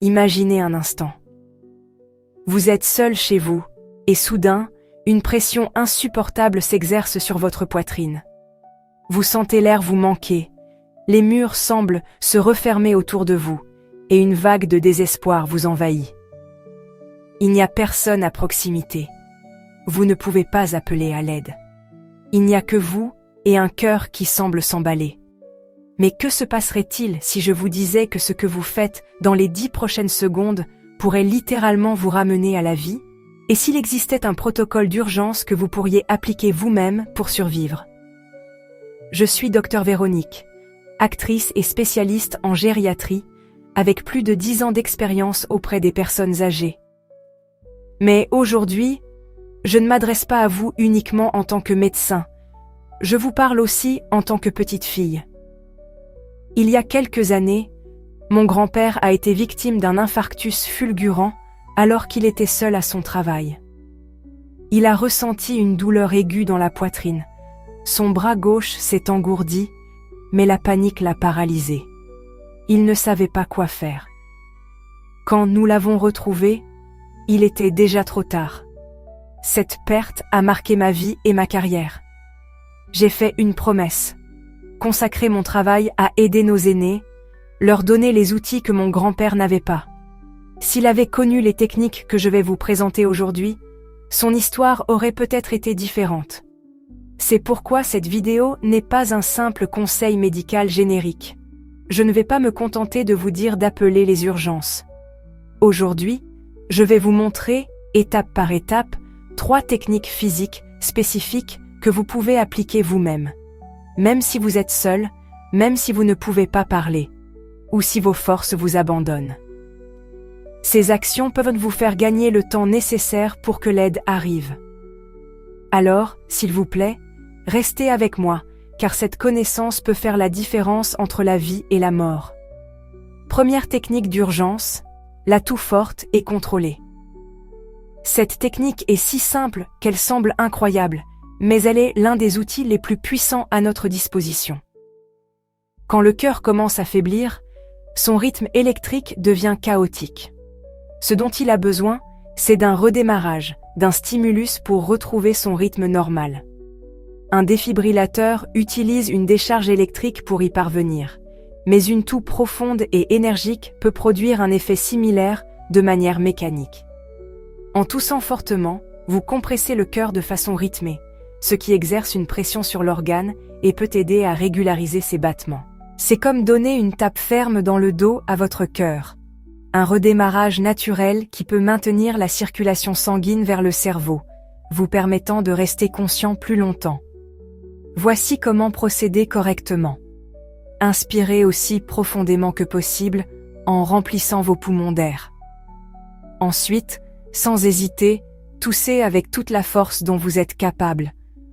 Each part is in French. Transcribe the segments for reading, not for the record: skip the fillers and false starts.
Imaginez un instant. Vous êtes seul chez vous, et soudain, une pression insupportable s'exerce sur votre poitrine. Vous sentez l'air vous manquer, les murs semblent se refermer autour de vous, et une vague de désespoir vous envahit. Il n'y a personne à proximité. Vous ne pouvez pas appeler à l'aide. Il n'y a que vous et un cœur qui semble s'emballer. Mais que se passerait-il si je vous disais que ce que vous faites dans les 10 prochaines secondes pourrait littéralement vous ramener à la vie? Et s'il existait un protocole d'urgence que vous pourriez appliquer vous-même pour survivre? Je suis Dr Véronique, actrice et spécialiste en gériatrie, avec plus de 10 ans d'expérience auprès des personnes âgées. Mais aujourd'hui, je ne m'adresse pas à vous uniquement en tant que médecin. Je vous parle aussi en tant que petite fille. Il y a quelques années, mon grand-père a été victime d'un infarctus fulgurant alors qu'il était seul à son travail. Il a ressenti une douleur aiguë dans la poitrine. Son bras gauche s'est engourdi, mais la panique l'a paralysé. Il ne savait pas quoi faire. Quand nous l'avons retrouvé, il était déjà trop tard. Cette perte a marqué ma vie et ma carrière. J'ai fait une promesse. Consacrer mon travail à aider nos aînés, leur donner les outils que mon grand-père n'avait pas. S'il avait connu les techniques que je vais vous présenter aujourd'hui, son histoire aurait peut-être été différente. C'est pourquoi cette vidéo n'est pas un simple conseil médical générique. Je ne vais pas me contenter de vous dire d'appeler les urgences. Aujourd'hui, je vais vous montrer, étape par étape, 3 techniques physiques spécifiques que vous pouvez appliquer vous-même. Même si vous êtes seul, même si vous ne pouvez pas parler, ou si vos forces vous abandonnent. Ces actions peuvent vous faire gagner le temps nécessaire pour que l'aide arrive. Alors, s'il vous plaît, restez avec moi, car cette connaissance peut faire la différence entre la vie et la mort. Première technique d'urgence, la toux forte et contrôlée. Cette technique est si simple qu'elle semble incroyable, mais elle est l'un des outils les plus puissants à notre disposition. Quand le cœur commence à faiblir, son rythme électrique devient chaotique. Ce dont il a besoin, c'est d'un redémarrage, d'un stimulus pour retrouver son rythme normal. Un défibrillateur utilise une décharge électrique pour y parvenir, mais une toux profonde et énergique peut produire un effet similaire de manière mécanique. En toussant fortement, vous compressez le cœur de façon rythmée, ce qui exerce une pression sur l'organe et peut aider à régulariser ses battements. C'est comme donner une tape ferme dans le dos à votre cœur. Un redémarrage naturel qui peut maintenir la circulation sanguine vers le cerveau, vous permettant de rester conscient plus longtemps. Voici comment procéder correctement. Inspirez aussi profondément que possible en remplissant vos poumons d'air. Ensuite, sans hésiter, toussez avec toute la force dont vous êtes capable,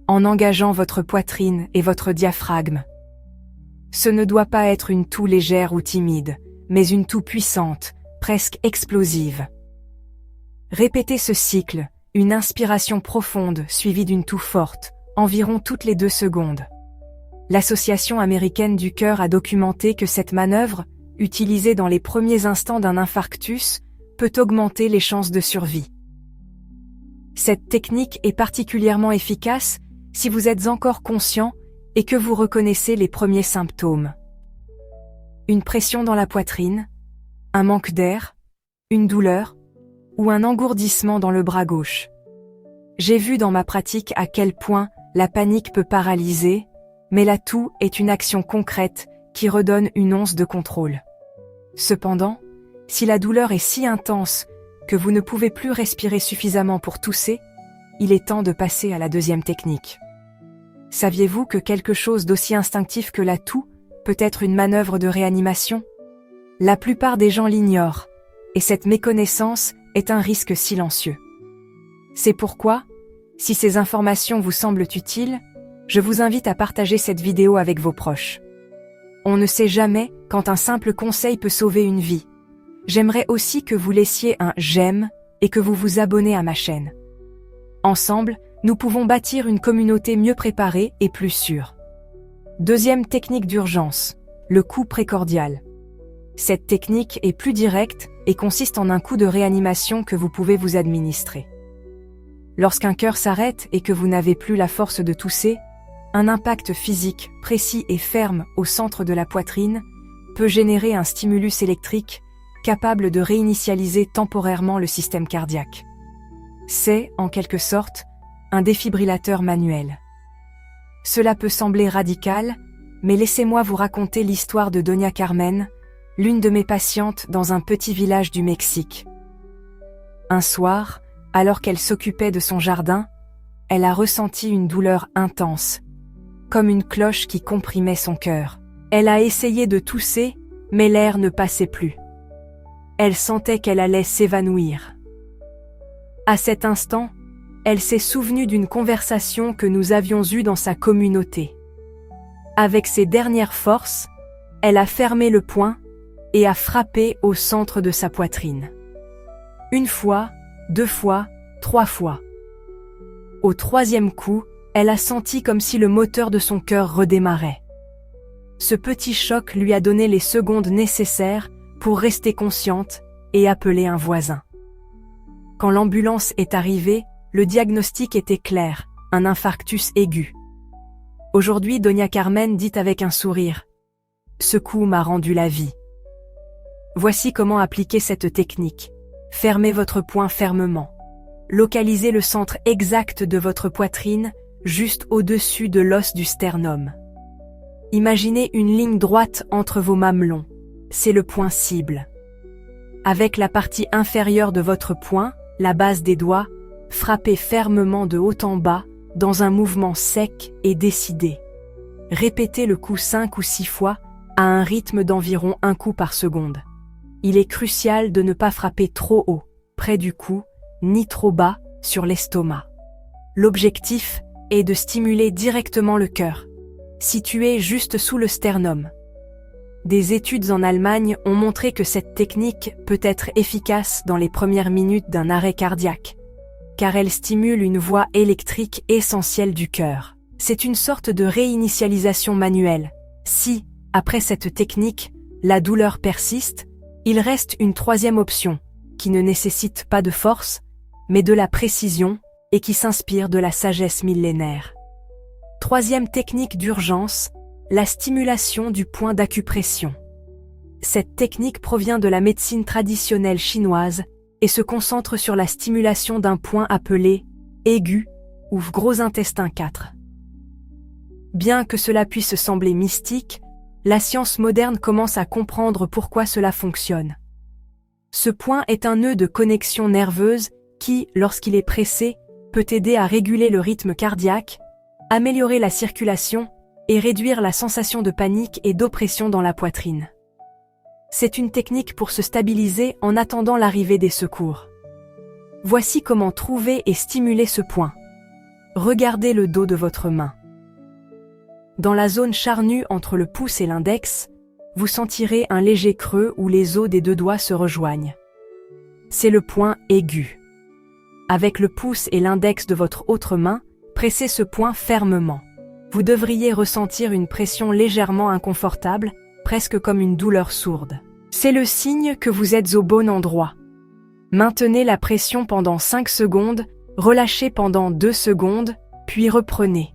en engageant votre poitrine et votre diaphragme. Ce ne doit pas être une toux légère ou timide, mais une toux puissante, presque explosive. Répétez ce cycle, une inspiration profonde suivie d'une toux forte, environ toutes les 2 secondes. L'Association américaine du cœur a documenté que cette manœuvre, utilisée dans les premiers instants d'un infarctus, peut augmenter les chances de survie. Cette technique est particulièrement efficace si vous êtes encore conscient et que vous reconnaissez les premiers symptômes. Une pression dans la poitrine, un manque d'air, une douleur ou un engourdissement dans le bras gauche. J'ai vu dans ma pratique à quel point la panique peut paralyser, mais la toux est une action concrète qui redonne une once de contrôle. Cependant, si la douleur est si intense que vous ne pouvez plus respirer suffisamment pour tousser, il est temps de passer à la deuxième technique. Saviez-vous que quelque chose d'aussi instinctif que la toux peut être une manœuvre de réanimation? La plupart des gens l'ignorent, et cette méconnaissance est un risque silencieux. C'est pourquoi, si ces informations vous semblent utiles, je vous invite à partager cette vidéo avec vos proches. On ne sait jamais quand un simple conseil peut sauver une vie. J'aimerais aussi que vous laissiez un « j'aime » et que vous vous abonnez à ma chaîne. Ensemble, nous pouvons bâtir une communauté mieux préparée et plus sûre. Deuxième technique d'urgence, le coup précordial. Cette technique est plus directe et consiste en un coup de réanimation que vous pouvez vous administrer. Lorsqu'un cœur s'arrête et que vous n'avez plus la force de tousser, un impact physique précis et ferme au centre de la poitrine peut générer un stimulus électrique capable de réinitialiser temporairement le système cardiaque. C'est, en quelque sorte, un défibrillateur manuel. Cela peut sembler radical, mais laissez-moi vous raconter l'histoire de Doña Carmen, l'une de mes patientes dans un petit village du Mexique. Un soir, alors qu'elle s'occupait de son jardin, elle a ressenti une douleur intense, comme une cloche qui comprimait son cœur. Elle a essayé de tousser, mais l'air ne passait plus. Elle sentait qu'elle allait s'évanouir. À cet instant, elle s'est souvenue d'une conversation que nous avions eue dans sa communauté. Avec ses dernières forces, elle a fermé le poing et a frappé au centre de sa poitrine. 1 fois, 2 fois, 3 fois. Au 3e coup, elle a senti comme si le moteur de son cœur redémarrait. Ce petit choc lui a donné les secondes nécessaires pour rester consciente et appeler un voisin. Quand l'ambulance est arrivée, le diagnostic était clair, un infarctus aigu. Aujourd'hui, Doña Carmen dit avec un sourire « Ce coup m'a rendu la vie ». Voici comment appliquer cette technique. Fermez votre poing fermement. Localisez le centre exact de votre poitrine, juste au-dessus de l'os du sternum. Imaginez une ligne droite entre vos mamelons. C'est le point cible. Avec la partie inférieure de votre poing, la base des doigts, frappez fermement de haut en bas, dans un mouvement sec et décidé. Répétez le coup 5 ou 6 fois, à un rythme d'environ 1 coup par seconde. Il est crucial de ne pas frapper trop haut, près du cou, ni trop bas, sur l'estomac. L'objectif est de stimuler directement le cœur, situé juste sous le sternum. Des études en Allemagne ont montré que cette technique peut être efficace dans les premières minutes d'un arrêt cardiaque, car elle stimule une voie électrique essentielle du cœur. C'est une sorte de réinitialisation manuelle. Si, après cette technique, la douleur persiste, il reste une 3e option, qui ne nécessite pas de force, mais de la précision et qui s'inspire de la sagesse millénaire. 3e technique d'urgence, la stimulation du point d'acupression. Cette technique provient de la médecine traditionnelle chinoise et se concentre sur la stimulation d'un point appelé aigu ou gros intestin 4. Bien que cela puisse sembler mystique, la science moderne commence à comprendre pourquoi cela fonctionne. Ce point est un nœud de connexion nerveuse qui, lorsqu'il est pressé, peut aider à réguler le rythme cardiaque, améliorer la circulation et réduire la sensation de panique et d'oppression dans la poitrine. C'est une technique pour se stabiliser en attendant l'arrivée des secours. Voici comment trouver et stimuler ce point. Regardez le dos de votre main. Dans la zone charnue entre le pouce et l'index, vous sentirez un léger creux où les os des 2 doigts se rejoignent. C'est le point aigu. Avec le pouce et l'index de votre autre main, pressez ce point fermement. Vous devriez ressentir une pression légèrement inconfortable, presque comme une douleur sourde. C'est le signe que vous êtes au bon endroit. Maintenez la pression pendant 5 secondes, relâchez pendant 2 secondes, puis reprenez.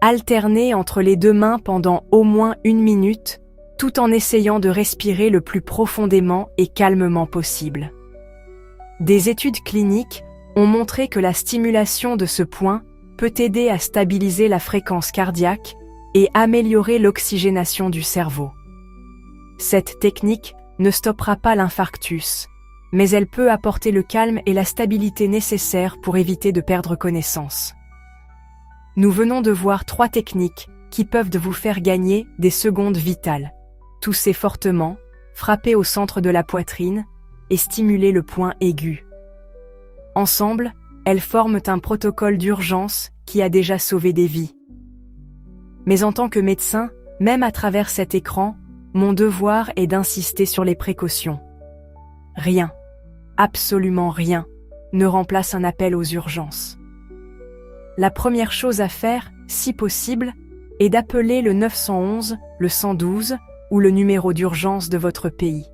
Alternez entre les 2 mains pendant au moins 1 minute, tout en essayant de respirer le plus profondément et calmement possible. Des études cliniques ont montré que la stimulation de ce point peut aider à stabiliser la fréquence cardiaque et améliorer l'oxygénation du cerveau. Cette technique ne stoppera pas l'infarctus, mais elle peut apporter le calme et la stabilité nécessaires pour éviter de perdre connaissance. Nous venons de voir 3 techniques qui peuvent vous faire gagner des secondes vitales. Toussez fortement, frappez au centre de la poitrine et stimuler le point aigu. Ensemble, elles forment un protocole d'urgence qui a déjà sauvé des vies. Mais en tant que médecin, même à travers cet écran, mon devoir est d'insister sur les précautions. Rien, absolument rien, ne remplace un appel aux urgences. La première chose à faire, si possible, est d'appeler le 911, le 112, ou le numéro d'urgence de votre pays.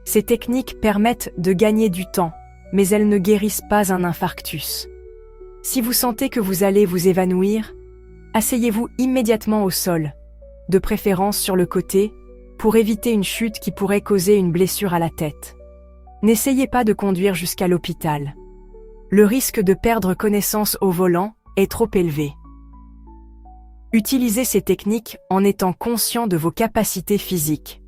Ces techniques permettent de gagner du temps, mais elles ne guérissent pas un infarctus. Si vous sentez que vous allez vous évanouir, asseyez-vous immédiatement au sol, de préférence sur le côté, pour éviter une chute qui pourrait causer une blessure à la tête. N'essayez pas de conduire jusqu'à l'hôpital. Le risque de perdre connaissance au volant est trop élevé. Utilisez ces techniques en étant conscient de vos capacités physiques.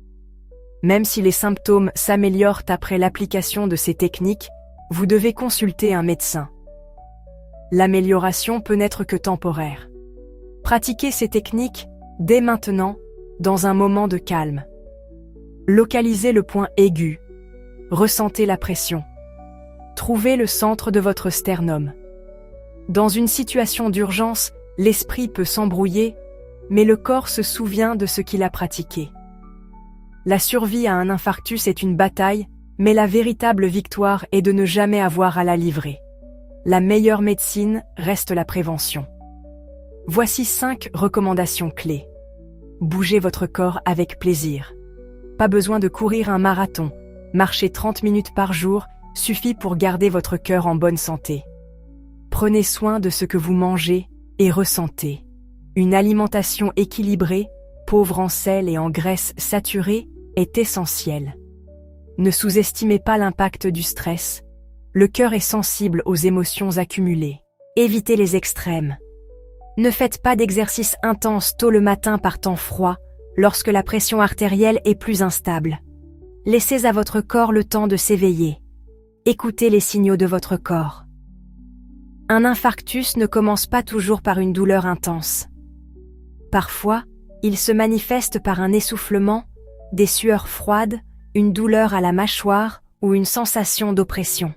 Même si les symptômes s'améliorent après l'application de ces techniques, vous devez consulter un médecin. L'amélioration peut n'être que temporaire. Pratiquez ces techniques dès maintenant, dans un moment de calme. Localisez le point aigu. Ressentez la pression. Trouvez le centre de votre sternum. Dans une situation d'urgence, l'esprit peut s'embrouiller, mais le corps se souvient de ce qu'il a pratiqué. La survie à un infarctus est une bataille, mais la véritable victoire est de ne jamais avoir à la livrer. La meilleure médecine reste la prévention. Voici 5 recommandations clés. Bougez votre corps avec plaisir. Pas besoin de courir un marathon. Marcher 30 minutes par jour suffit pour garder votre cœur en bonne santé. Prenez soin de ce que vous mangez et ressentez. Une alimentation équilibrée, pauvre en sel et en graisses saturées, est essentielle. Ne sous-estimez pas l'impact du stress. Le cœur est sensible aux émotions accumulées. Évitez les extrêmes. Ne faites pas d'exercice intense tôt le matin par temps froid, lorsque la pression artérielle est plus instable. Laissez à votre corps le temps de s'éveiller. Écoutez les signaux de votre corps. Un infarctus ne commence pas toujours par une douleur intense. Parfois, il se manifeste par un essoufflement, des sueurs froides, une douleur à la mâchoire ou une sensation d'oppression.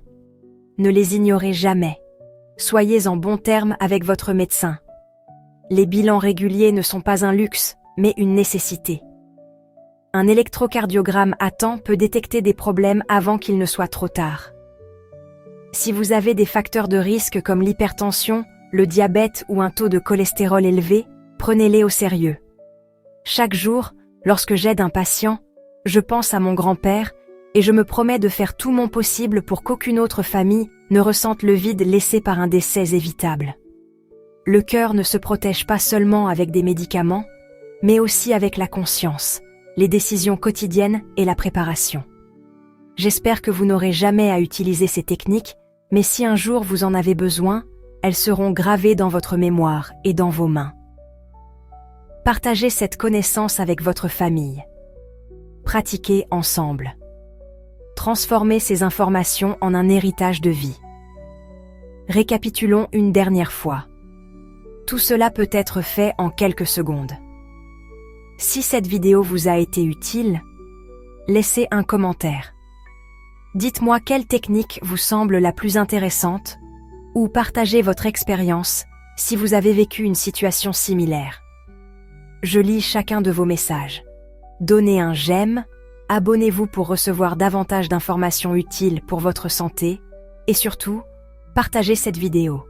Ne les ignorez jamais. Soyez en bons termes avec votre médecin. Les bilans réguliers ne sont pas un luxe, mais une nécessité. Un électrocardiogramme à temps peut détecter des problèmes avant qu'il ne soit trop tard. Si vous avez des facteurs de risque comme l'hypertension, le diabète ou un taux de cholestérol élevé, prenez-les au sérieux. Chaque jour, lorsque j'aide un patient, je pense à mon grand-père et je me promets de faire tout mon possible pour qu'aucune autre famille ne ressente le vide laissé par un décès évitable. Le cœur ne se protège pas seulement avec des médicaments, mais aussi avec la conscience, les décisions quotidiennes et la préparation. J'espère que vous n'aurez jamais à utiliser ces techniques, mais si un jour vous en avez besoin, elles seront gravées dans votre mémoire et dans vos mains. Partagez cette connaissance avec votre famille. Pratiquez ensemble. Transformez ces informations en un héritage de vie. Récapitulons une dernière fois. Tout cela peut être fait en quelques secondes. Si cette vidéo vous a été utile, laissez un commentaire. Dites-moi quelle technique vous semble la plus intéressante ou partagez votre expérience si vous avez vécu une situation similaire. Je lis chacun de vos messages. Donnez un j'aime, abonnez-vous pour recevoir davantage d'informations utiles pour votre santé et surtout, partagez cette vidéo.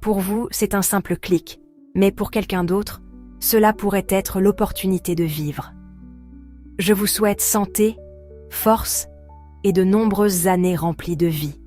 Pour vous, c'est un simple clic, mais pour quelqu'un d'autre, cela pourrait être l'opportunité de vivre. Je vous souhaite santé, force et de nombreuses années remplies de vie.